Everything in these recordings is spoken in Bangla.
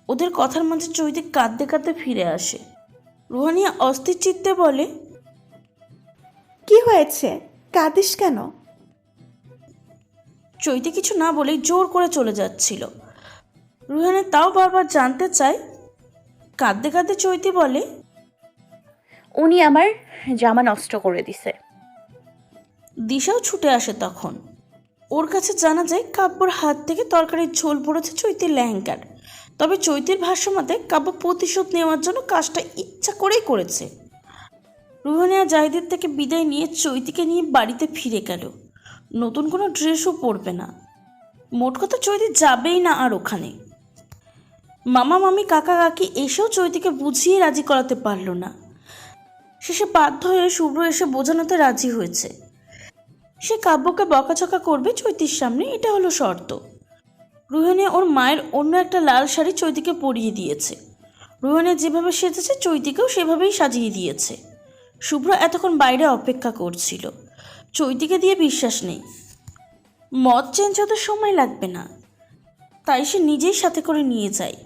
ওদের কথার মাঝে চৈতি কাঁদতে কাঁদতে ফিরে আসে। রুহানিয়া অস্থির চিত্তে বলে, কি হয়েছে, কাঁদিস কেন? চৈতি কিছু না বলেই জোর করে চলে যাচ্ছিল। রুহানি তাও বারবার জানতে চায়। কাঁদতে কাঁদতে চৈতি বলে, উনি আমার জামা নষ্ট করে দিছে। দিশাও ছুটে আসে তখন। ওর কাছে জানা যায় কাব্যর হাত থেকে তরকারির ঝোল পড়েছে চৈতির লেহেঙ্গার। তবে চৈতির ভাষ্যমতে কাব্য প্রতিশোধ নেওয়ার জন্য কাজটা ইচ্ছা করেই করেছে। রুহানিয়া জাহিদের থেকে বিদায় নিয়ে চৈতিকে নিয়ে বাড়িতে ফিরে গেল। নতুন কোনো ড্রেসও পরবে না। মোট কথা চৈতি যাবেই না আর ওখানে। মামা মামি কাকা কাকি এসেও চৈতিকে বুঝিয়ে রাজি করাতে পারল না। শেষে বাধ্য হয়ে শুভ্র এসে বোঝানোতে রাজি হয়েছে। সে কাব্যকে বকাঝকা করবে চৈতির সামনে, এটা হলো শর্ত। রুহানিয়া ওর মায়ের অন্য একটা লাল শাড়ি চৈতিকে পরিয়ে দিয়েছে। রুহানিয়া যেভাবে সেজেছে চৈতিকেও সেভাবেই সাজিয়ে দিয়েছে। শুভ্র এতক্ষণ বাইরে অপেক্ষা করছিল। চৈতিকে দিয়ে বিশ্বাস নেই, মদ চেঞ্জ হতে সময় লাগবে না, তাই সে নিজেই সাথে করে নিয়ে যায়।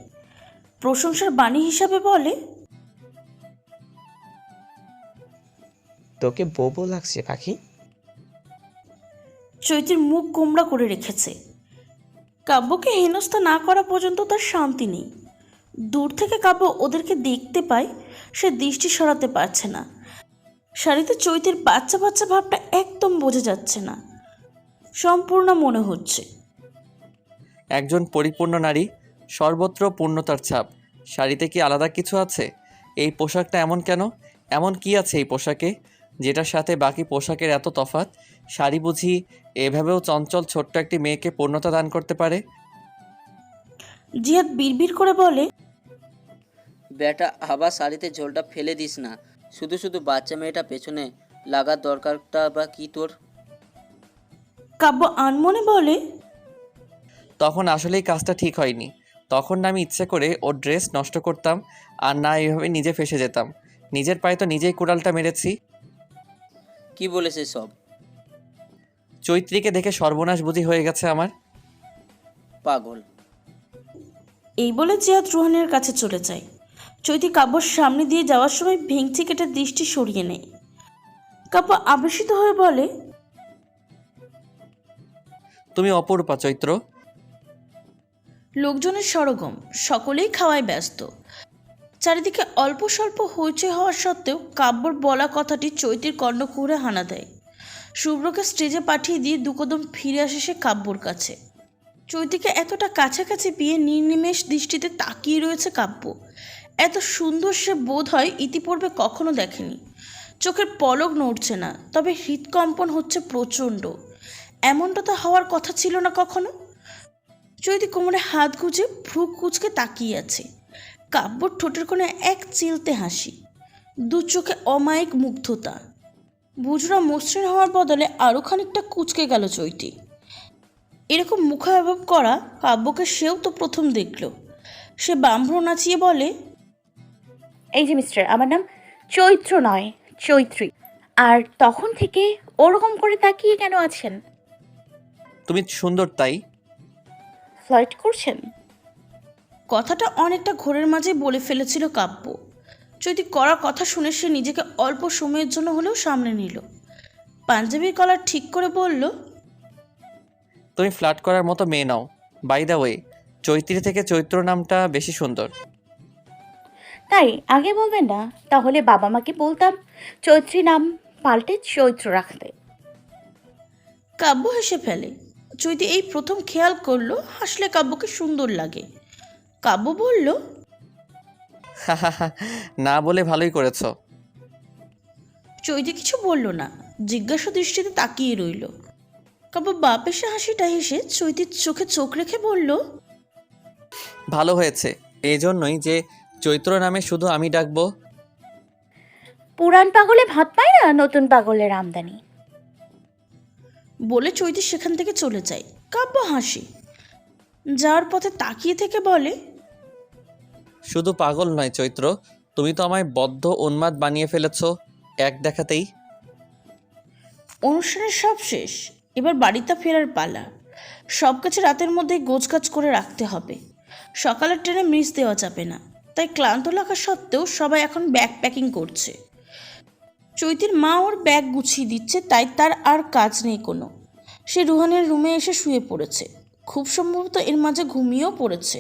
প্রশংসার বাণী হিসাবে বলে, তোকে বোবো লাগছে পাখি। চৈতির মুখ গোমড়া করে রেখেছে। কাব্যকে হেনস্থা না করা পর্যন্ত তার শান্তি নেই। দূর থেকে কাব্য ওদেরকে দেখতে পায়, সে দৃষ্টি সরাতে পারছে না। শাড়িতে চৈতির বাচ্চা বাচ্চা ভাবটা একদম বোঝা যাচ্ছে না, সম্পূর্ণ মনে হচ্ছে। একজন পরিপূর্ণ নারী, সর্বত্র পূর্ণতার ছাপ। শাড়িতে কি আলাদা কিছু আছে? এই পোশাকটা এমন কেন? এমন কি আছে এই পোশাকে যেটার সাথে বাকি পোশাকের এত তফাৎ? শাড়ি বুঝি এভাবেও চঞ্চল ছোট্ট একটি মেয়েকে পূর্ণতা দান করতে পারে? জিহাদ বিড়বিড় করে বলে, বেটা আবার শাড়িতে ঝোলটা ফেলে দিস না। শুধু শুধু বাচ্চা মেয়েটা পেছনে লাগার দরকারটা বা কি তোর? কাব্য আনমনে বলে, তখন আসলেই কাজটা ঠিক হয়নি। তখন না আমি ইচ্ছে করে ওর ড্রেস নষ্ট করতাম, আর না এইভাবে নিজে ফেসে যেতাম। নিজের পায়ে তো নিজেই কুড়ালটা মেরেছি। কি বলেছে সব? চৈত্রীকে দেখে সর্বনাশ বুঝি হয়ে গেছে আমার। পাগল। এই বলে জিহাদ রুহানের কাছে চলে যায়। চৈতি কাব্যর সামনে দিয়ে যাওয়ার সময় ভেঙচি কেটে দৃষ্টি সরিয়ে নেয়। কাব্য আবেশিত হয়ে বলে, তুমি অপরূপা চৈত্র। লোকজনের সরগম, সকলেই খাওয়ায় ব্যস্ত। চারিদিকে অল্প স্বল্প হইচই হওয়ার সত্ত্বেও কাব্যর বলা কথাটি চৈতির কর্ণকুহরে হানা দেয়। শুভ্রকে স্টেজে পাঠিয়ে দিয়ে দুকদম ফিরে আসে সে কাব্যর কাছে। চৈতিকে এতটা কাছাকাছি পেয়ে নির্নিমেষ দৃষ্টিতে তাকিয়ে রয়েছে কাব্য। এত সুন্দর সে বোধ হয় ইতিপূর্বে কখনো দেখেনি। চোখের পলক নড়ছে না, তবে হৃদকম্পন হচ্ছে প্রচণ্ড। এমনটা তো হওয়ার কথা ছিল না কখনো। চৈতি কোমরে হাত গুজে ভ্রু কুচকে তাকিয়ে আছে। কাব্যর ঠোঁটের কোণে এক চিলতে হাসি, দু চোখে অমায়িক মুগ্ধতা। বুঝরা মসৃণ হওয়ার বদলে আরও খানিকটা কুচকে গেল চৈতি। এরকম মুখাভাব করা কাব্যকে সেও তো প্রথম দেখল। সে বাম্ভ্র নাচিয়ে বলে, এই যে মিস্টার, আমার নাম চৈত্র নয়, চৈত্রী। আর তখন থেকে ওরকম করে তাকিয়ে কেন আছেন? তুমি সুন্দর তাই। ফ্লার্ট করছেন? কথাটা অনেকটা ঘোরের মাঝে বলে ফেলেছিল কাব্য। চৈতি করার কথা শুনে সে নিজেকে অল্প সময়ের জন্য হলেও সামনে নিল। পাঞ্জাবির কলার ঠিক করে বলল, তুমি ফ্লার্ট করার মতো মেয়ে নাও। বাই দ্য ওয়ে, চৈত্রী থেকে চৈত্র নামটা বেশি সুন্দর। তাই আগে বলবেন না? তাহলে বাবা মাকে বলতাম চৈত্রী নাম পাল্টে চৈত্র রাখতে। কাব্য হেসে ফেলে। চৈতি এই প্রথম খেয়াল করলো হাসলে কাব্যকে সুন্দর লাগে। কাব্য বলল, না বলে ভালোই করেছ। চৈতি কিছু বলল না, জিজ্ঞাসা দৃষ্টিতে তাকিয়ে রইল। কাব্য বাপ এসে হাসিটা হেসে চৈতির চোখে চোখ রেখে বলল, ভালো হয়েছে, এই জন্যই যে চৈত্র নামে শুধু আমি ডাকবো। পুরান পাগলে ভাত পায় না, নতুন পাগলের আমদানি। বলে চৈতি সেখান থেকে চলে যায়। কাব্য হাসি, যাওয়ার পথে তাকিয়ে থেকে বলে, শুধু পাগল নয় চৈত্র, তুমি তো আমায় বদ্ধ উন্মাদ বানিয়ে ফেলেছ এক দেখাতেই। অনুষ্ঠানের সব শেষ। এবার বাড়িতে ফেরার পালা। সব কিছু রাতের মধ্যেই গোছগাছ করে রাখতে হবে, সকালের ট্রেনে মিস দেওয়া যাবে না। তাই ক্লান্ত লাগা সত্ত্বেও সবাই এখন ব্যাগ প্যাকিং করছে। চৈতির মা ওর ব্যাগ গুছিয়ে দিচ্ছে, তাই তার আর কাজ নেই কোনো। সে রুহানের রুমে এসে শুয়ে পড়েছে, খুব সম্ভবত এর মাঝে ঘুমিয়েও পড়েছে।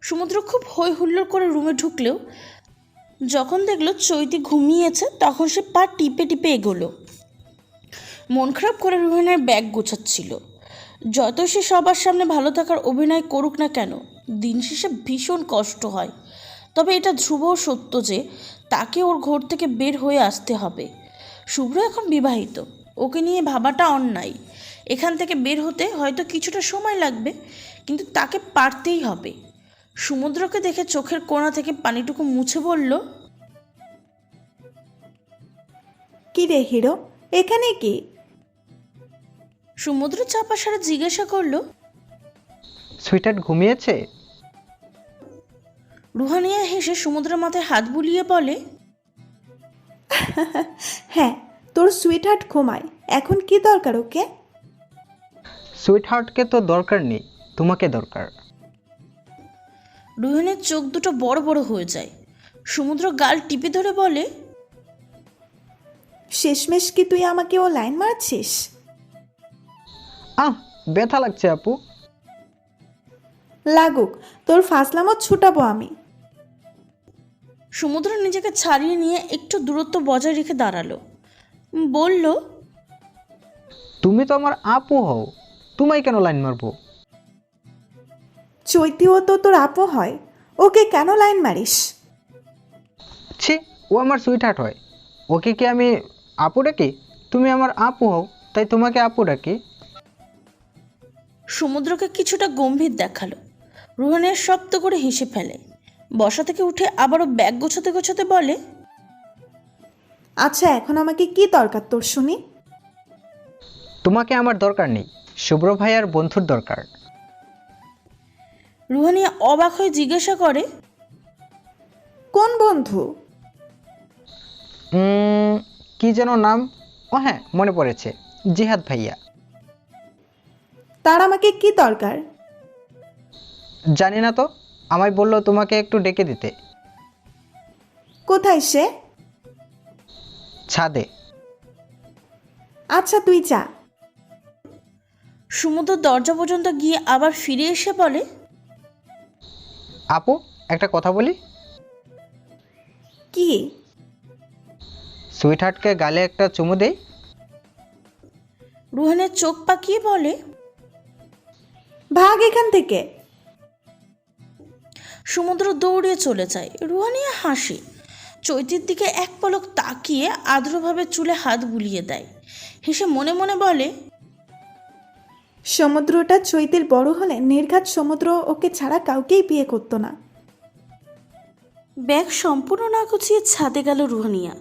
সমুদ্র খুব হই হুল্লোড় করে রুমে ঢুকলেও যখন দেখলো চৈতি ঘুমিয়েছে তখন সে পা টিপে টিপে এগোলো। মন খারাপ করে রুহানের ব্যাগ গোছাচ্ছিল। যত সে সবার সামনে ভালো থাকার অভিনয় করুক না কেন, দিন শেষে ভীষণ কষ্ট হয়। তবে এটা ধ্রুব সত্য যে তাকে ওর ঘর থেকে বের হয়ে আসতে হবে। শুভ্র এখন বিবাহিত, ওকে নিয়ে ভাবাটা অন্যায়। এখান থেকে বের হতে হয়তো কিছুটা সময় লাগবে, কিন্তু তাকে পারতেই হবে। সমুদ্রকে দেখে চোখের কোণা থেকে পানিটুকু মুছে বলল, কি রে হিরো, এখানে কি? সমুদ্র চাপা সারা জিজ্ঞাসা করলো। সুইটার ঘুমিয়েছে? রুহানিয়া হেসে সমুদ্রের মাথায় হাত বুলিয়ে বলে, হ্যাঁ, তোর সুইট হার্ট ঘুমায়, এখন কি দরকার ওকে? সুইট হার্টকে তো দরকার নেই, তোমাকে দরকার। রুহানের চোখ দুটো বড় বড় হয়ে যায়। সমুদ্র গাল টিপে ধরে বলে, শেষমেশ কি তুই আমাকে ও লাইন মারছিস? ব্যথা লাগছে আপু। লাগুক, তোর ফাজলামত ছুটাবো আমি। সমুদ্র নিজেকে ছাড়িয়ে নিয়ে একটু দূরত্ব বজায় রেখে দাঁড়ালো। বলল, তুমি তো আমার আপু হও, তোমায় কেন লাইন মারবো? চৈতিও তো তোর আপু হয়, ওকে কেন লাইন মারিস? ছি, ও আমার সুইট হার্ট হয়, ওকে কি আমি আপু ডাকি? তুমি আমার আপু হও, তাই তোমাকে আপু ডাকি। সমুদ্রকে কিছুটা গম্ভীর দেখালো। রুহানের শব্দ করে হেসে ফেলে। বসা থেকে উঠে আবারও ব্যাগ গোছাতে গোছাতে বলে, আচ্ছা, এখন আমাকে কি দরকার তোর শুনি? তোমাকে আমার দরকার নেই, শুভ্র ভাই আর বন্ধুর দরকার। রুহানিয়া অবাক হয়ে জিজ্ঞাসা করে, কোন বন্ধু? কি যেন নাম? ও হ্যাঁ, মনে পড়েছে, জিহাদ ভাইয়া। তার আমাকে কি দরকার? জানি না তো, আমায় বললো তোমাকে একটু ডেকে দিতে। কোথায় সে? ছাদে। আচ্ছা, তুই যা। সমুদ্র দরজা পর্যন্ত গিয়ে আবার ফিরে এসে বলে, আপু, একটা কথা বলি। কি? সুইট হার্টকে গালে একটা চুমু দেই। রুহানের চোখ পাকিয়ে বলে, ভাগ এখান থেকে। সমুদ্র দৌড়ে চলে যায়। রুহানিয়া হাসে, চৈতির দিকে এক পলক তাকিয়ে আর্দ্রভাবে চুলে হাত বুলিয়ে দেয়। হেসে মনে মনে বলে, সমুদ্রটা চৈতির বড় হলে নির্ঘাত সমুদ্র ওকে ছাড়া কাউকেই বিয়ে করতো না। ব্যাগ সম্পূর্ণ না গুছিয়ে ছাদে গেল রুহানিয়া।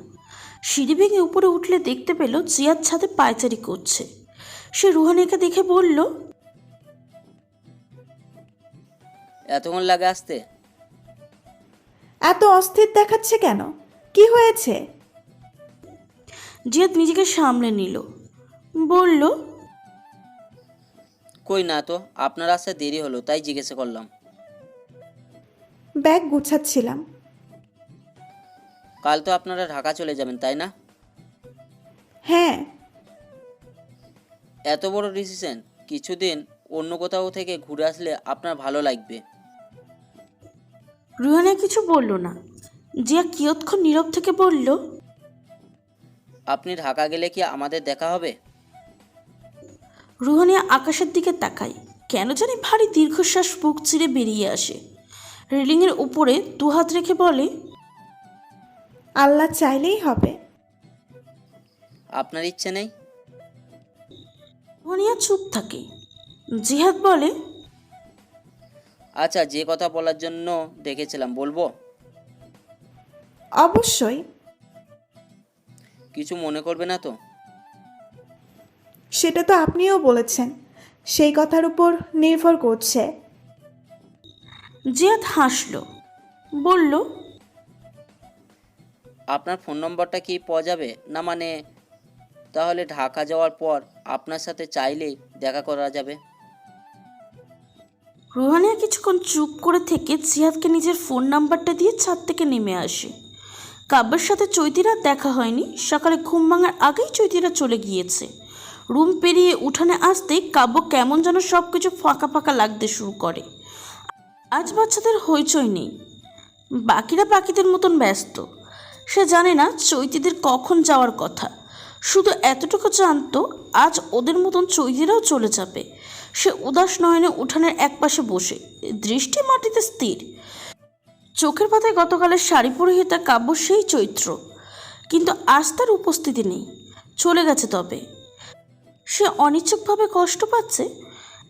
সিঁড়ি ভেঙে উপরে উঠলে দেখতে পেল জিয়াদ ছাদে পায়চারি করছে। সে রুহানিয়াকে দেখে বলল, এতক্ষণ লাগে আসতে? এত অস্থির দেখাচ্ছে কেন? কি হয়েছে? জিয়াদ নিজেকে সামলে নিল, বলল, কই না তো, আপনার আসতে দেরি হলো তাই জিজ্ঞাসা করলাম। ব্যাগ গুছাচ্ছিলাম। কাল তো আপনারা ঢাকা চলে যাবেন তাই না? হ্যাঁ। এত বড় ডিসিশন, কিছুদিন অন্য কোথাও থেকে ঘুরে আসলে আপনার ভালো লাগবে। রুহানিয়া কিছু বলল না। জিয়া কিয়ৎক্ষণ নীরব থেকে বলল, আপনি ঢাকা গেলে কি আমাদের দেখা হবে? রুহানিয়া আকাশের দিকে তাকায়। কেন জানি ভারী দীর্ঘশ্বাস বুক চিরে বেরিয়ে আসে। রেলিংয়ের উপরে দুহাত রেখে বলে, আল্লাহ চাইলেই হবে। আপনার ইচ্ছে নেই? রুহানিয়া চুপ থাকে। জিহাদ বলে, আচ্ছা, যে কথা বলার জন্য ডেকেছিলাম বলবো? অবশ্যই। কিছু মনে করবে না তো? সেটা তো আপনিও বলেছেন, সেই কথার উপর নির্ভর করছে। জিয়াদ হাসল, বলল, আপনার ফোন নম্বরটা কি পাওয়া যাবে না? মানে তাহলে ঢাকা যাওয়ার পর আপনার সাথে চাইলেই দেখা করা যাবে। রুহানিয়া কিছুক্ষণ চুপ করে থেকে জিহাদকে নিজের ফোন নাম্বারটা দিয়ে ছাদ থেকে নেমে আসে। কাব্যের সাথে চৈতিরা দেখা হয়নি। সকালে ঘুম ভাঙার আগেই চৈতিরা চলে গিয়েছে। রুম পেরিয়ে উঠানে আসতেই কাব্য কেমন যেন সব কিছু ফাঁকা ফাঁকা লাগতে শুরু করে। আজ বাচ্চাদের হইচই নেই, বাকিরা বাকিদের মতন ব্যস্ত। সে জানে না চৈতিদের কখন যাওয়ার কথা, শুধু এতটুকু জানতো আজ ওদের মতন চৈতিরাও চলে যাবে। সে উদাস নয়নে উঠানের একপাশে বসে, দৃষ্টি মাটিতে স্থির। চোখের পাতায় গতকালের শাড়ি পরিহিতা কাব্য সেই চৈত্র, কিন্তু আজ তার উপস্থিতি নেই, চলে গেছে। তবে সে অনিচ্ছুকভাবে কষ্ট পাচ্ছে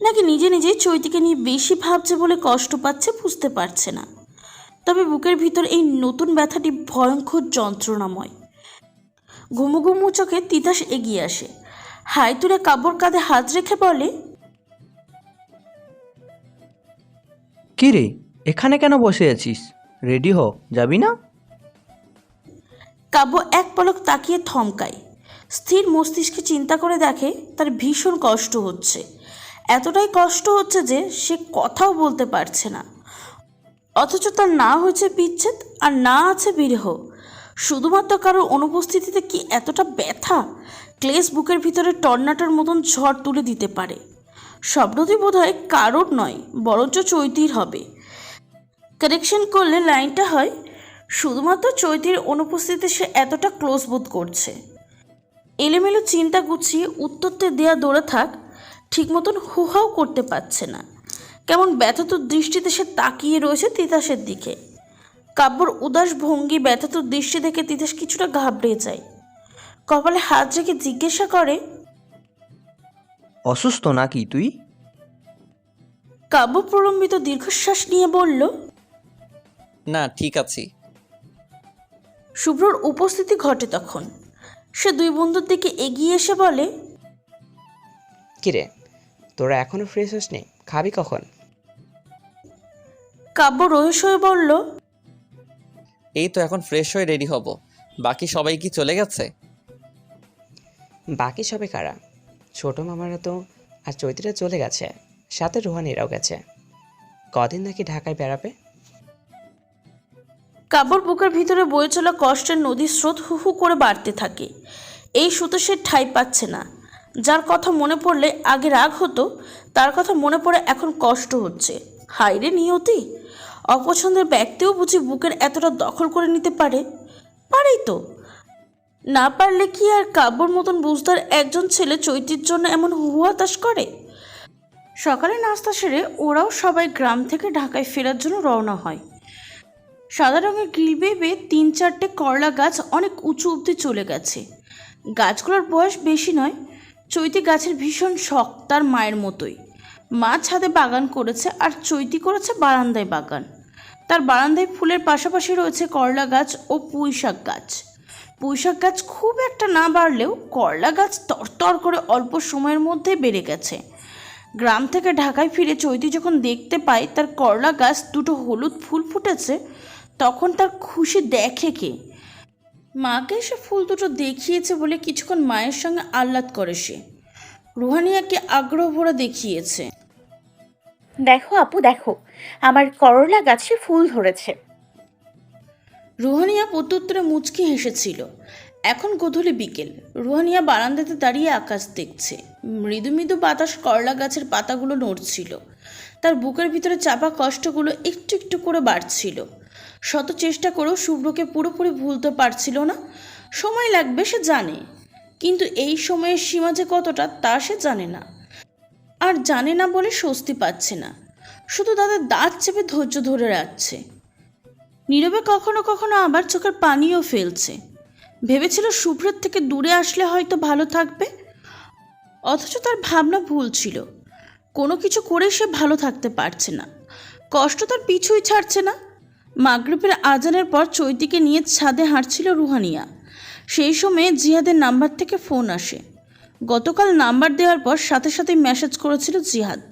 নাকি নিজে নিজেই চৈতিকে নিয়ে বেশি ভাবছে বলে কষ্ট পাচ্ছে বুঝতে পারছে না। তবে বুকের ভিতর এই নতুন ব্যথাটি ভয়ঙ্কর যন্ত্রণাময়। ঘুমু ঘুমু চোখে তিতাস এগিয়ে আসে, হাই তুলে কাব্যর কাঁধে হাত রেখে বলে, কি রে, এখানে কেন বসে আছিস? রেডি হ, যাবি না? কাব্য এক পলক তাকিয়ে থমকায়। স্থির মস্তিষ্কে চিন্তা করে দেখে তার ভীষণ কষ্ট হচ্ছে। এতটাই কষ্ট হচ্ছে যে সে কথাও বলতে পারছে না। অথচ তার না হয়েছে বিচ্ছেদ আর না আছে বিরহ। শুধুমাত্র কারোর অনুপস্থিতিতে কি এতটা ব্যথা, ক্লেশ বুকের ভিতরে টর্নাটার মতন ঝড় তুলে দিতে পারে? শব্দটি বোধ হয় কারোর নয়, বরঞ্চ চৈতির হবে। কারেকশন করলে লাইনটা হয়, শুধুমাত্র চৈতির অনুপস্থিতিতে সে এতটা ক্লোজ বোধ করছে। এলোমেলো চিন্তা গুছিয়ে উত্তরতে দেয়া দৌড়ে থাক, ঠিক মতন হুহাও করতে পারছে না। কেমন ব্যথিত দৃষ্টিতে সে তাকিয়ে রয়েছে তিতাসের দিকে। কাব্যর উদাস ভঙ্গি, ব্যথিত দৃষ্টি দেখে তিতাস কিছুটা ঘাবড়ে যায়। কপালে হাত রেখে জিজ্ঞাসা করে, অসুস্থ নাকি তুই? কাব্য প্রলম্বিত দীর্ঘশ্বাস নিয়ে বলল, না, ঠিক আছি। শুভ্রর উপস্থিতি ঘটে তখন। সে দুই বন্ধুর দিকে এগিয়ে এসে বলে, কিরে, তোরা এখনো ফ্রেশ হসনি? খাবি কখন? কাব্য রহস্য হয়ে বলল, এই তো এখন ফ্রেশ হয়ে রেডি হব। বাকি সবাই কি চলে গেছে? বাকি সবে কারা? ছোট মামারা তো আর চৈতিরা চলে গেছে, সাথে রোহানিরাও গেছে। কদিন নাকি ঢাকায় বেড়াবে। কাব্যর বুকের ভিতরে বয়ে চলা কষ্টের নদীর স্রোত হু হু করে বাড়তে থাকে। এই সুতো সে ঠাঁই পাচ্ছে না। যার কথা মনে পড়লে আগে রাগ হতো, তার কথা মনে পড়ে এখন কষ্ট হচ্ছে। হায়রে নিয়তি, অপছন্দের ব্যক্তিও বুঝি বুকের এতটা দখল করে নিতে পারে? পারেই তো। না পারলে কি আর কাব্যর মতন বুঝদার একজন ছেলে চৈতির জন্য এমন হুহাতাশ করে? সকালে নাস্তা সেরে ওরাও সবাই গ্রাম থেকে ঢাকায় ফেরার জন্য রওনা হয়। সাদা রঙের গ্রিল বেয়ে 3-4টে করলা গাছ অনেক উঁচু অবধি চলে গেছে। গাছগুলোর বয়স বেশি নয়। চৈতি গাছের ভীষণ শখ, তার মায়ের মতোই। মা ছাদে বাগান করেছে আর চৈতি করেছে বারান্দায় বাগান। তার বারান্দায় ফুলের পাশাপাশি রয়েছে করলা গাছ ও পুঁই শাক গাছ। পুঁই শাক গাছ খুব একটা না বাড়লেও করলা গাছ তরতর করে অল্প সময়ের মধ্যে বেড়ে গেছে। গ্রাম থেকে ঢাকায় ফিরে চৈতি যখন দেখতে পায় তার করলা গাছ দুটো হলুদ ফুল ফুটেছে, তখন তার খুশি দেখে কে? মাকে সে ফুল দুটো দেখিয়েছে বলে কিছুক্ষণ মায়ের সঙ্গে আহ্লাদ করে সে। রুহানিয়াকে আগ্রহ ভরে দেখিয়েছে, দেখো আপু, দেখো আমার করলা গাছে ফুল ধরেছে। রুহানিয়া প্রত্যুত্তরে মুচকি হেসেছিল। এখন গোধূলি বিকেল। রুহানিয়া বারান্দাতে দাঁড়িয়ে আকাশ দেখছে। মৃদু মৃদু বাতাস করলা গাছের পাতাগুলো নড়ছিল। তার বুকের ভিতরে চাপা কষ্টগুলো একটু একটু করে বাড়ছিল। শত চেষ্টা করেও শুভ্রকে পুরোপুরি ভুলতে পারছিল না। সময় লাগবে সে জানে, কিন্তু এই সময়ের সীমা যে কতটা তা সে জানে না। আর জানে না বলে স্বস্তি পাচ্ছে না, শুধু তাদের দাঁত চেপে ধৈর্য ধরে রাখছে। নীরবে কখনো কখনো আবার চোখের পানিও ফেলছে। ভেবেছিল শুভ্রের থেকে দূরে আসলে হয়তো ভালো থাকবে, অথচ তার ভাবনা ভুল ছিল। কোনো কিছু করে সে ভালো থাকতে পারছে না। কষ্ট তার পিছুই ছাড়ছে না। মাগরিবের আজানের পর চৈতিকে নিয়ে ছাদে হাঁটছিল রুহানিয়া। সেই সময়ে জিহাদের নাম্বার থেকে ফোন আসে। গতকাল নাম্বার দেওয়ার পর সাথে সাথেই মেসেজ করেছিল জিহাদ।